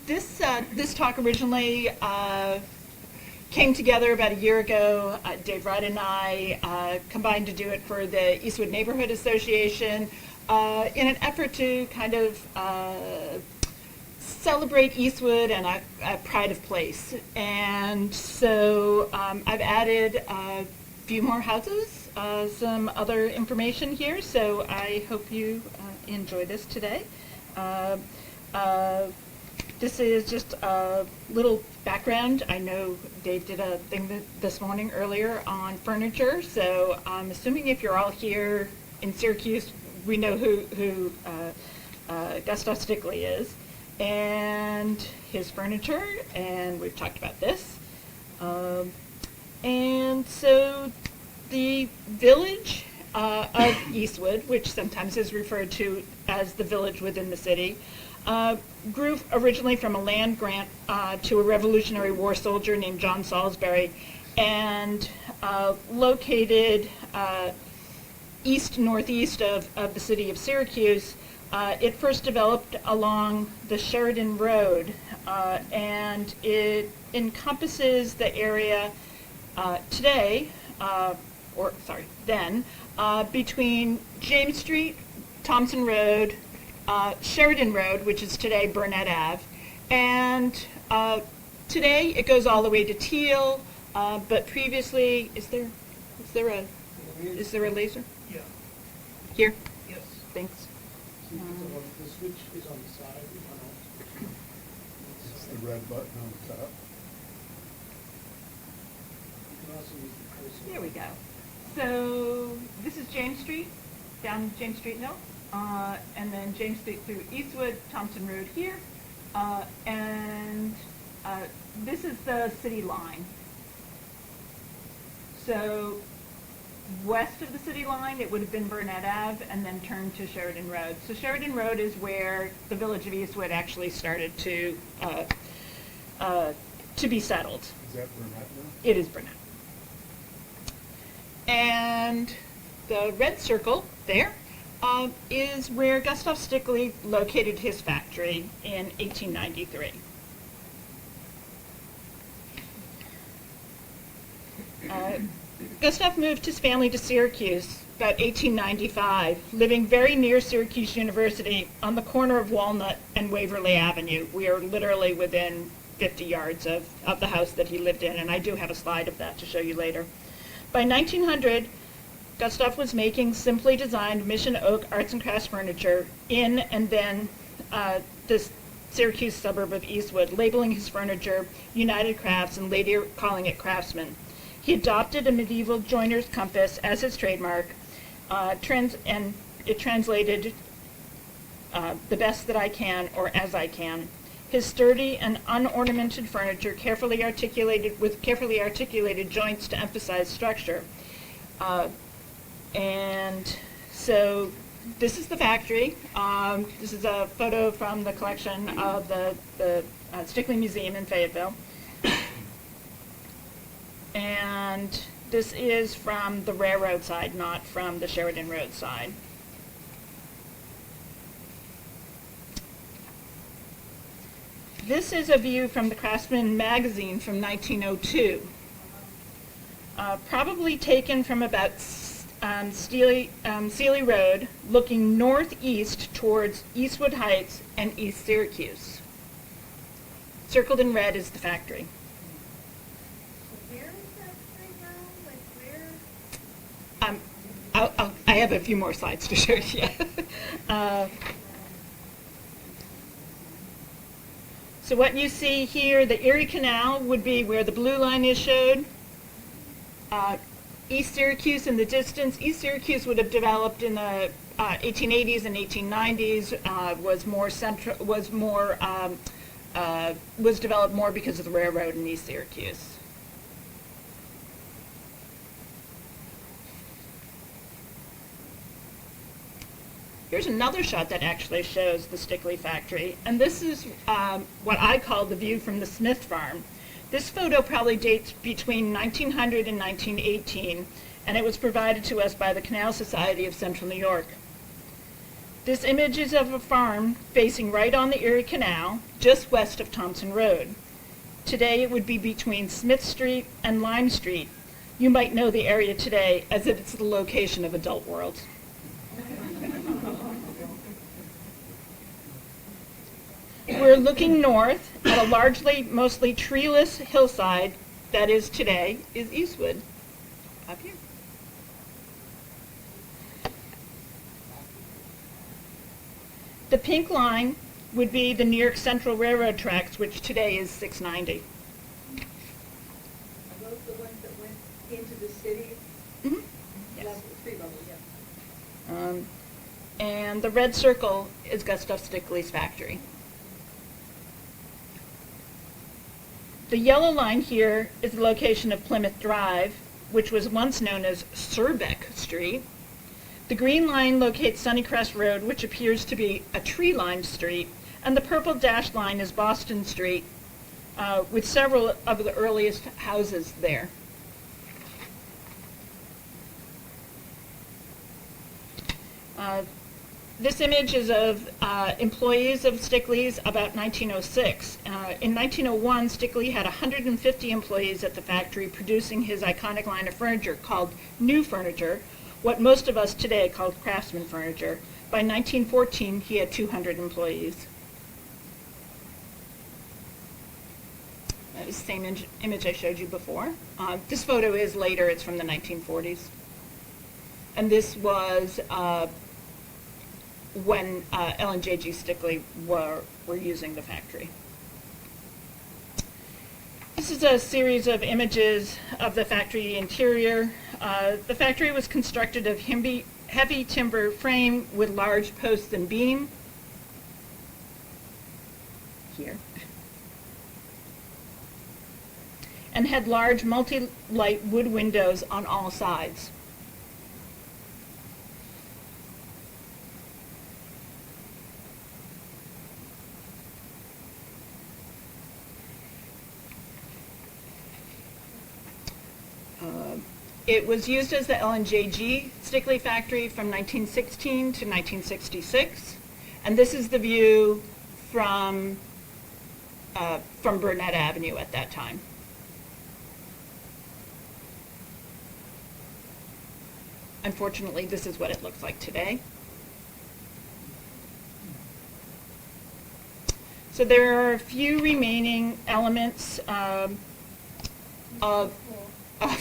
This talk originally came together about a year ago. Dave Wright and I combined to do it for the Eastwood Neighborhood Association in an effort to kind of celebrate Eastwood and a pride of place. And so I've added a few more houses, some other information here, so I hope you enjoy this today. This is just a little background. I know Dave did a thing this morning earlier on furniture, so I'm assuming if you're all here in Syracuse, we know who Gustav Stickley is and his furniture, and we've talked about this. And so the village of Eastwood, which sometimes is referred to as the village within the city, grew originally from a land grant to a Revolutionary War soldier named John Salisbury, and located east-northeast of the city of Syracuse. It first developed along the Sheridan Road, and it encompasses the area today, then, between James Street, Thompson Road, Sheridan Road, which is today Burnett Ave, and today it goes all the way to Teal, but previously, is there a laser? Yeah. Here? Yes. Thanks. The switch is on the side. It's the red button on the top. You can also use the cursor. There we go. So this is James Street, down James Street Hill, and then James Street through Eastwood, Thompson Road here, and this is the city line. So west of the city line, it would have been Burnett Ave, and then turned to Sheridan Road. So Sheridan Road is where the village of Eastwood actually started to be settled. Is that Burnett now? It is Burnett. And the red circle there is where Gustav Stickley located his factory in 1893. Gustav moved his family to Syracuse about 1895, living very near Syracuse University on the corner of Walnut and Waverly Avenue. We are literally within 50 yards of the house that he lived in, and I do have a slide of that to show you later. By 1900, Gustav was making simply designed Mission Oak arts and crafts furniture in and then this Syracuse suburb of Eastwood, labeling his furniture United Crafts and later calling it Craftsman. He adopted a medieval joiner's compass as his trademark, and it translated the best that I can or as I can. His sturdy and unornamented furniture carefully articulated joints to emphasize structure. And so this is the factory. This is a photo from the collection of the Stickley Museum in Fayetteville. And this is from the railroad side, not from the Sheridan Road side. This is a view from the Craftsman magazine from 1902, probably taken from about Sealy Road, looking northeast towards Eastwood Heights and East Syracuse. Circled in red is the factory. Where is that right now? Like where? I have a few more slides to show you. So what you see here, the Erie Canal would be where the blue line is showed. East Syracuse in the distance. East Syracuse would have developed in the 1880s and 1890s. Was developed more because of the railroad in East Syracuse. Here's another shot that actually shows the Stickley factory, and this is what I call the view from the Smith farm. This photo probably dates between 1900 and 1918, and it was provided to us by the Canal Society of Central New York. This image is of a farm facing right on the Erie Canal, just west of Thompson Road. Today it would be between Smith Street and Lime Street. You might know the area today as it's the location of Adult World. We're looking north at a largely, mostly treeless hillside that is today is Eastwood, up here. The pink line would be the New York Central Railroad tracks, which today is 690. Are those the ones that went into the city? Mhm. Yes. Level, street level, yeah. And the red circle is Gustav Stickley's factory. The yellow line here is the location of Plymouth Drive, which was once known as Surbeck Street. The green line locates Sunnycrest Road, which appears to be a tree-lined street, and the purple dashed line is Boston Street, with several of the earliest houses there. This image is of employees of Stickley's about 1906. In 1901, Stickley had 150 employees at the factory producing his iconic line of furniture called New Furniture, what most of us today call Craftsman furniture. By 1914, he had 200 employees. That is the same image I showed you before. This photo is later, it's from the 1940s. And this was when L and J.G. Stickley were using the factory. This is a series of images of the factory interior. The factory was constructed of heavy timber frame with large posts and beam. Here. And had large multi-light wood windows on all sides. It was used as the L&J.G. Stickley factory from 1916 to 1966, and this is the view from Burnett Avenue at that time. Unfortunately, this is what it looks like today. So there are a few remaining elements of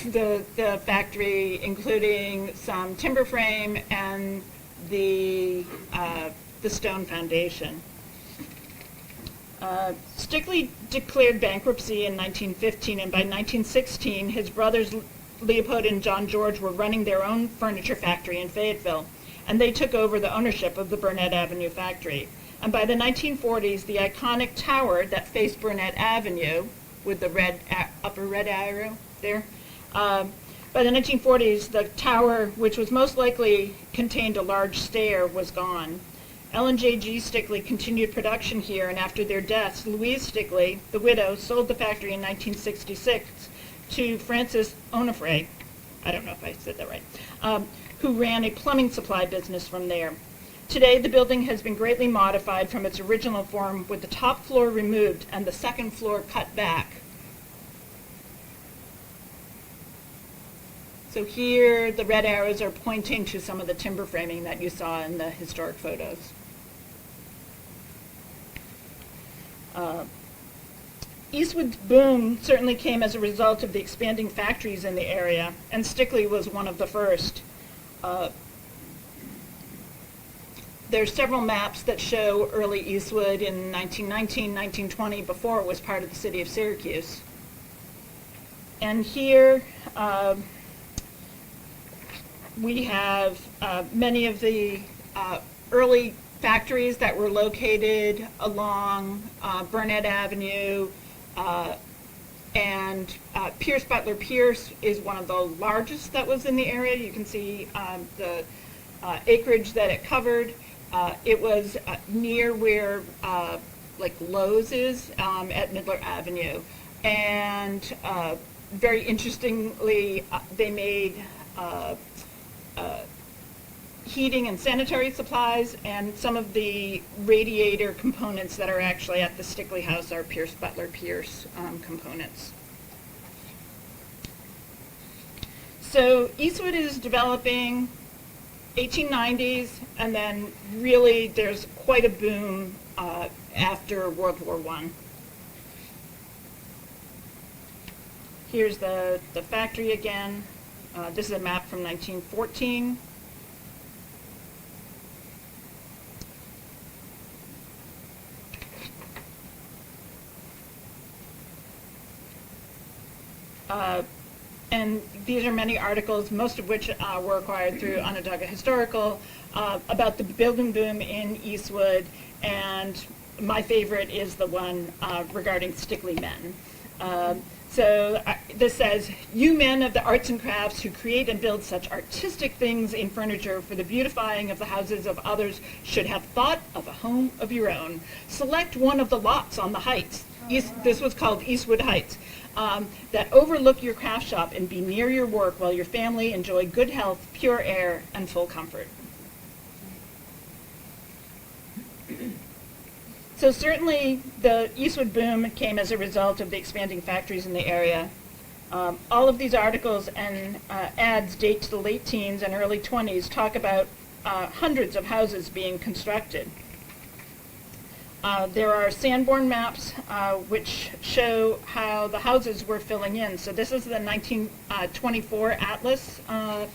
the factory, including some timber frame and the stone foundation. Stickley declared bankruptcy in 1915, and by 1916, his brothers Leopold and John George were running their own furniture factory in Fayetteville, and they took over the ownership of the Burnett Avenue factory. And by the 1940s, the iconic tower that faced Burnett Avenue, with the upper red arrow there, by the 1940s, the tower, which was most likely contained a large stair, was gone. L and J.G. Stickley continued production here, and after their deaths, Louise Stickley, the widow, sold the factory in 1966 to Francis Onufray, I don't know if I said that right, who ran a plumbing supply business from there. Today, the building has been greatly modified from its original form, with the top floor removed and the second floor cut back. So here, the red arrows are pointing to some of the timber framing that you saw in the historic photos. Eastwood's boom certainly came as a result of the expanding factories in the area, and Stickley was one of the first. There's several maps that show early Eastwood in 1919, 1920, before it was part of the city of Syracuse. And here we have many of the early factories that were located along Burnett Avenue, and Pierce Butler Pierce is one of the largest that was in the area. You can see the acreage that it covered. It was near where like Lowe's is at Midler Avenue. And very interestingly, they made heating and sanitary supplies, and some of the radiator components that are actually at the Stickley house are Pierce Butler Pierce components. So Eastwood is developing 1890s, and then really there's quite a boom after World War I. Here's the factory again. This is a map from 1914. And these are many articles, most of which were acquired through Onondaga Historical, about the building boom in Eastwood, and my favorite is the one regarding Stickley men. This says, "You men of the arts and crafts who create and build such artistic things in furniture for the beautifying of the houses of others should have thought of a home of your own. Select one of the lots on the heights." This was called Eastwood Heights. "That overlook your craft shop and be near your work while your family enjoy good health, pure air, and full comfort." So certainly the Eastwood boom came as a result of the expanding factories in the area. All of these articles and ads date to the late teens and early 20s, talk about hundreds of houses being constructed. There are Sanborn maps which show how the houses were filling in. So this is the 1924 atlas of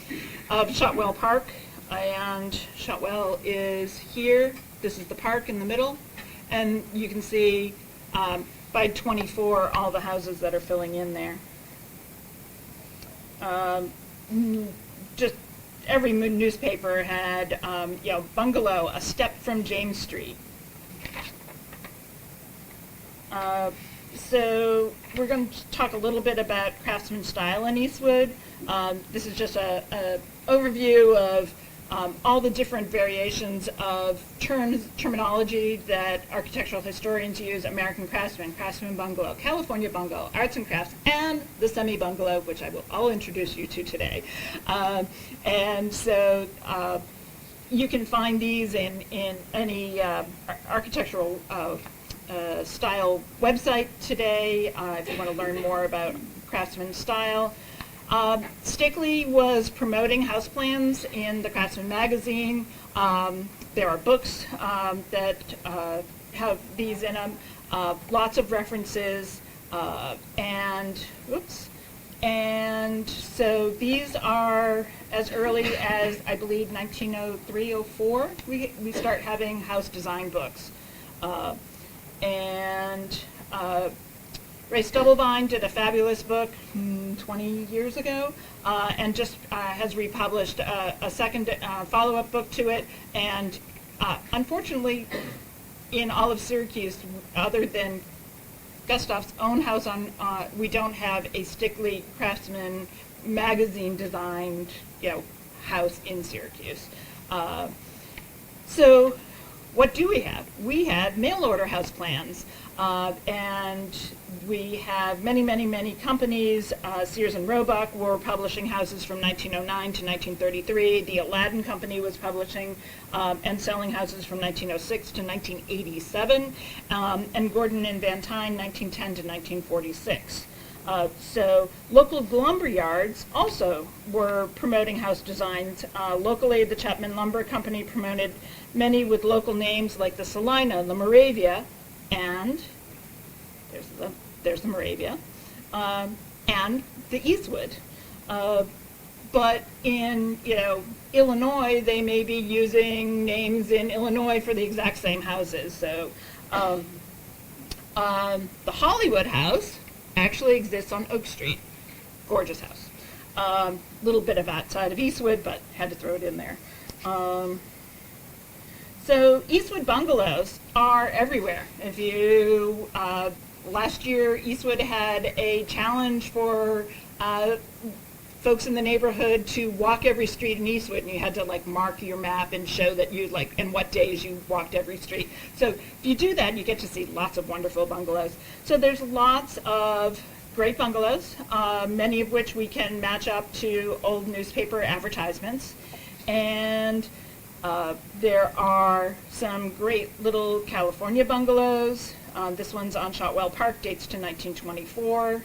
Shotwell Park, and Shotwell is here. This is the park in the middle, and you can see by 24 all the houses that are filling in there. Just every newspaper had, bungalow a step from James Street. So we're going to talk a little bit about Craftsman style in Eastwood. This is just an overview of all the different variations of terminology that architectural historians use: American Craftsman, Craftsman Bungalow, California Bungalow, Arts and Crafts, and the Semi-Bungalow, which I'll introduce you to today. And so you can find these in any architectural style website today if you want to learn more about Craftsman style. Stickley was promoting house plans in the Craftsman magazine. There are books that have these in them, lots of references, and so these are as early as, I believe, 1903-04. We start having house design books. Ray Stubblevine did a fabulous book 20 years ago, and just has republished a second follow-up book to it. And unfortunately, in all of Syracuse, other than Gustav's own house, we don't have a Stickley Craftsman magazine designed, house in Syracuse. So what do we have? We have mail order house plans, and we have many, many, many companies. Sears and Roebuck were publishing houses from 1909 to 1933. The Aladdin Company was publishing and selling houses from 1906 to 1987, and Gordon and Van Tyne 1910 to 1946. So local lumber yards also were promoting house designs. Locally, the Chapman Lumber Company promoted many with local names like the Salina, the Moravia, and there's the Moravia, and the Eastwood. But in Illinois, they may be using names in Illinois for the exact same houses. So the Hollywood House actually exists on Oak Street. Gorgeous house. Little bit of outside of Eastwood, but had to throw it in there. So Eastwood bungalows are everywhere. If you last year, Eastwood had a challenge for folks in the neighborhood to walk every street in Eastwood, and you had to mark your map and show that you and what days you walked every street. So if you do that, you get to see lots of wonderful bungalows. So there's lots of great bungalows, many of which we can match up to old newspaper advertisements. And there are some great little California bungalows. This one's on Shotwell Park, dates to 1924.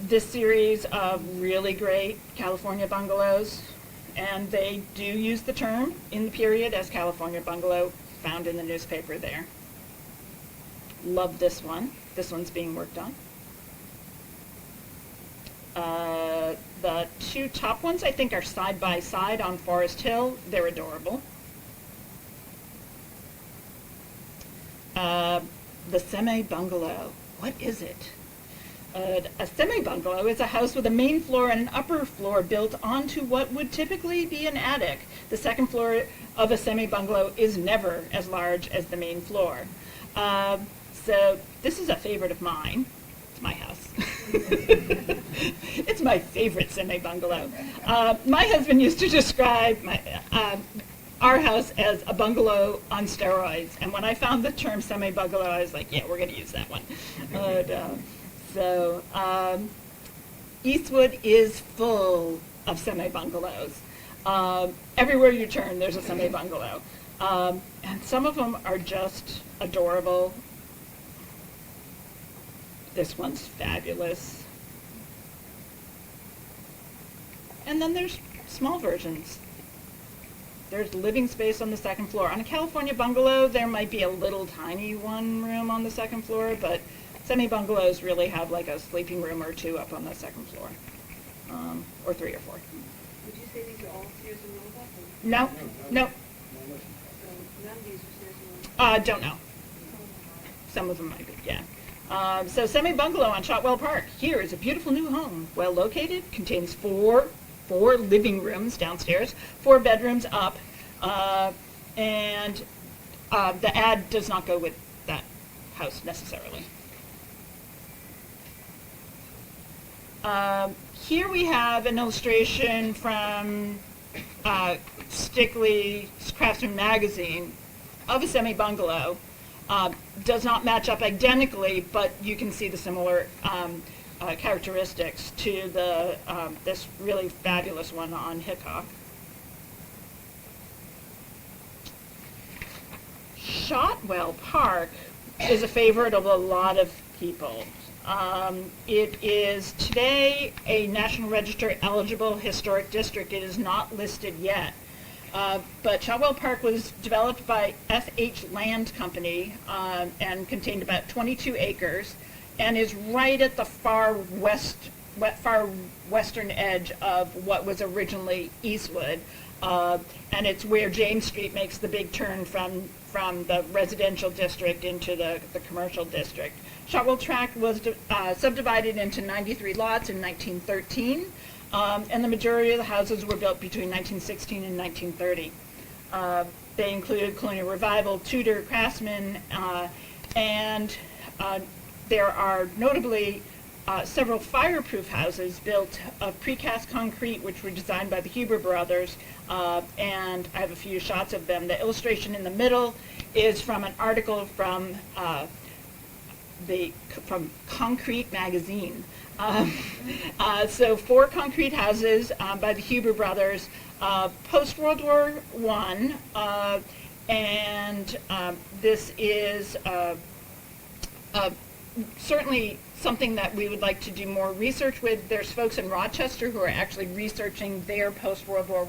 This series of really great California bungalows, and they do use the term in the period as California bungalow, found in the newspaper there. Love this one. This one's being worked on. The two top ones, I think, are side by side on Forest Hill. They're adorable. The semi-bungalow. What is it? A semi-bungalow is a house with a main floor and an upper floor built onto what would typically be an attic. The second floor of a semi-bungalow is never as large as the main floor. So this is a favorite of mine. It's my house. It's my favorite semi-bungalow. My husband used to describe our house as a bungalow on steroids, and when I found the term semi-bungalow, I was like, yeah, we're going to use that one. Eastwood is full of semi-bungalows. Everywhere you turn, there's a semi-bungalow. And some of them are just adorable. This one's fabulous. And then there's small versions. There's living space on the second floor. On a California bungalow, there might be a little tiny one room on the second floor, but semi-bungalows really have like a sleeping room or two up on the second floor, or 3 or 4. Would you say these are all stairs and roll up? No, no, So none of these are stairs and roll up? don't know. Some of them might be, yeah. So semi-bungalow on Shotwell Park. Here is a beautiful new home, well located, contains four living rooms downstairs, 4 bedrooms up, and the ad does not go with that house necessarily. Here we have an illustration from Stickley's Craftsman magazine of a semi-bungalow. Does not match up identically, but you can see the similar characteristics to the this really fabulous one on Hickok. Shotwell Park is a favorite of a lot of people. It is today a National Register eligible historic district. It is not listed yet. But Shotwell Park was developed by F.H. Land Company and contained about 22 acres and is right at the far western edge of what was originally Eastwood. And it's where James Street makes the big turn from the residential district into the commercial district. Shotwell Tract was subdivided into 93 lots in 1913. And the majority of the houses were built between 1916 and 1930. They included Colonial Revival, Tudor, Craftsman, and there are notably several fireproof houses built of precast concrete, which were designed by the Huber brothers, and I have a few shots of them. The illustration in the middle is from an article from Concrete magazine. So 4 concrete houses by the Huber brothers post-World War I, and this is certainly something that we would like to do more research with. There's folks in Rochester who are actually researching their post-World War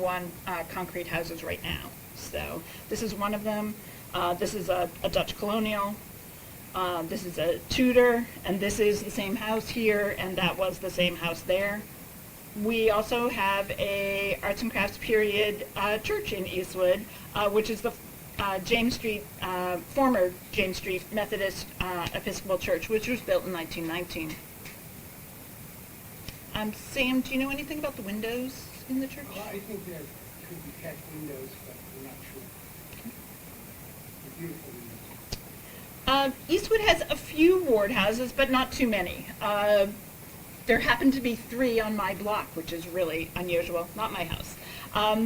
I concrete houses right now. So this is one of them. This is a Dutch colonial. This is a Tudor, and this is the same house here, and that was the same house there. We also have a arts and crafts period church in Eastwood, which is the James Street, former James Street Methodist Episcopal Church, which was built in 1919. Sam, do you know anything about the windows in the church? I think there could be catch windows, but we're not sure. They're beautiful windows. Eastwood has a few ward houses, but not too many. There happen to be 3 on my block, which is really unusual. Not my house.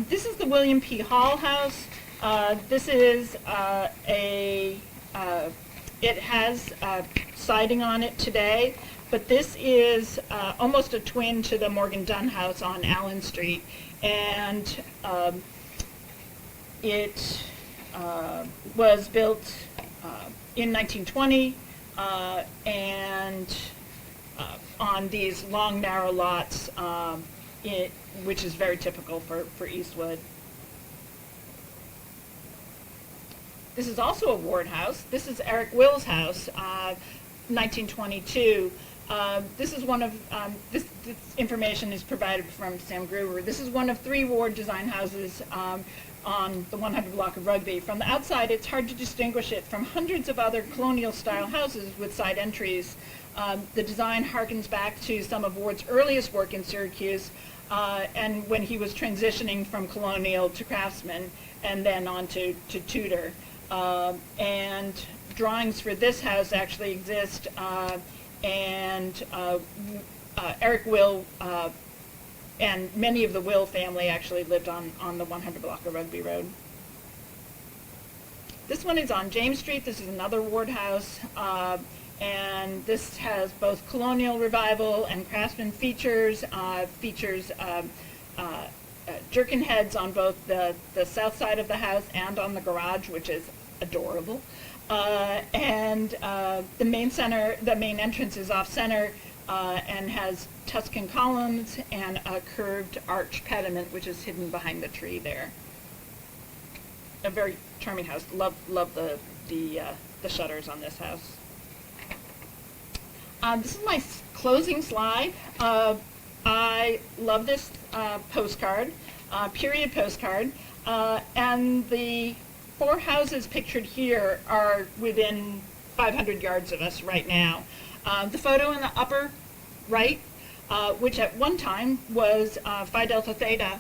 This is the William P. Hall house. This is it has siding on it today. But this is almost a twin to the Morgan Dunn House on Allen Street, and it was built in 1920 and on these long, narrow lots, which is very typical for Eastwood. This is also a ward house. This is Eric Will's house, 1922. This is one of, this information is provided from Sam Gruber. This is one of 3 ward design houses on the 100 block of Rugby. From the outside, it's hard to distinguish it from hundreds of other colonial-style houses with side entries. The design harkens back to some of Ward's earliest work in Syracuse, and when he was transitioning from colonial to Craftsman, and then on to Tudor. And drawings for this house actually exist, and Eric Will and many of the Will family actually lived on the 100 block of Rugby Road. This one is on James Street. This is another ward house, and this has both colonial revival and Craftsman features. Features jerkin heads on both the south side of the house and on the garage, which is adorable. And the main entrance is off center and has Tuscan columns and a curved arch pediment, which is hidden behind the tree there. A very charming house. Love the shutters on this house. This is my closing slide. I love this postcard, period postcard, and the 4 houses pictured here are within 500 yards of us right now. The photo in the upper right, which at one time was Phi Delta Theta,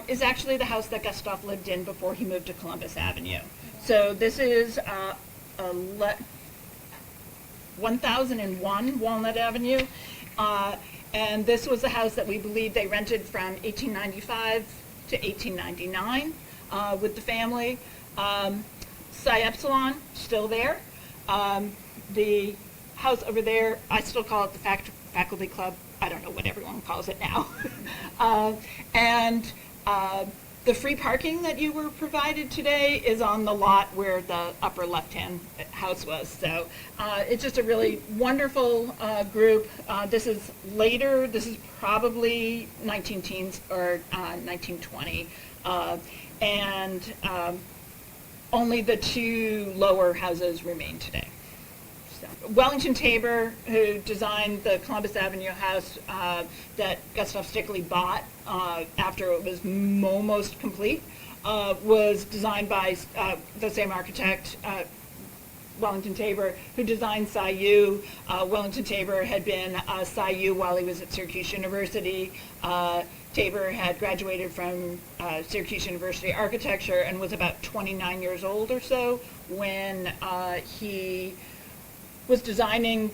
is actually the house that Gustav lived in before he moved to Columbus Avenue. So this is 1001 Walnut Avenue, and this was the house that we believe they rented from 1895 to 1899 with the family. Psi Epsilon, still there. The house over there, I still call it the faculty club. I don't know what everyone calls it now. And the free parking that you were provided today is on the lot where the upper left-hand house was. So it's just a really wonderful group. This is later. This is probably 19-teens or 1920. And only the 2 lower houses remain today. So, Wellington Tabor, who designed the Columbus Avenue house that Gustav Stickley bought after it was almost complete, was designed by the same architect, Wellington Tabor, who designed Psi U. Wellington Tabor had been Psi U while he was at Syracuse University. Tabor had graduated from Syracuse University architecture and was about 29 years old or so when he was designing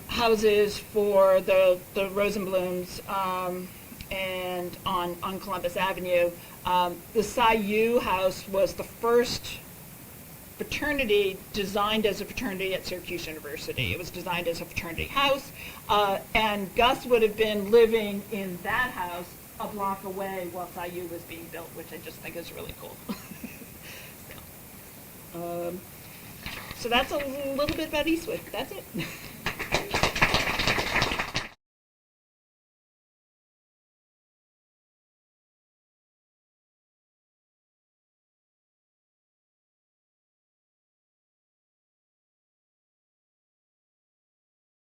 houses for the Rosenblums and on Columbus Avenue. The Psi U house was the first fraternity designed as a fraternity at Syracuse University. It was designed as a fraternity house, and Gus would have been living in that house a block away while Psi U was being built, which I just think is really cool. So that's a little bit about Eastwood. That's it.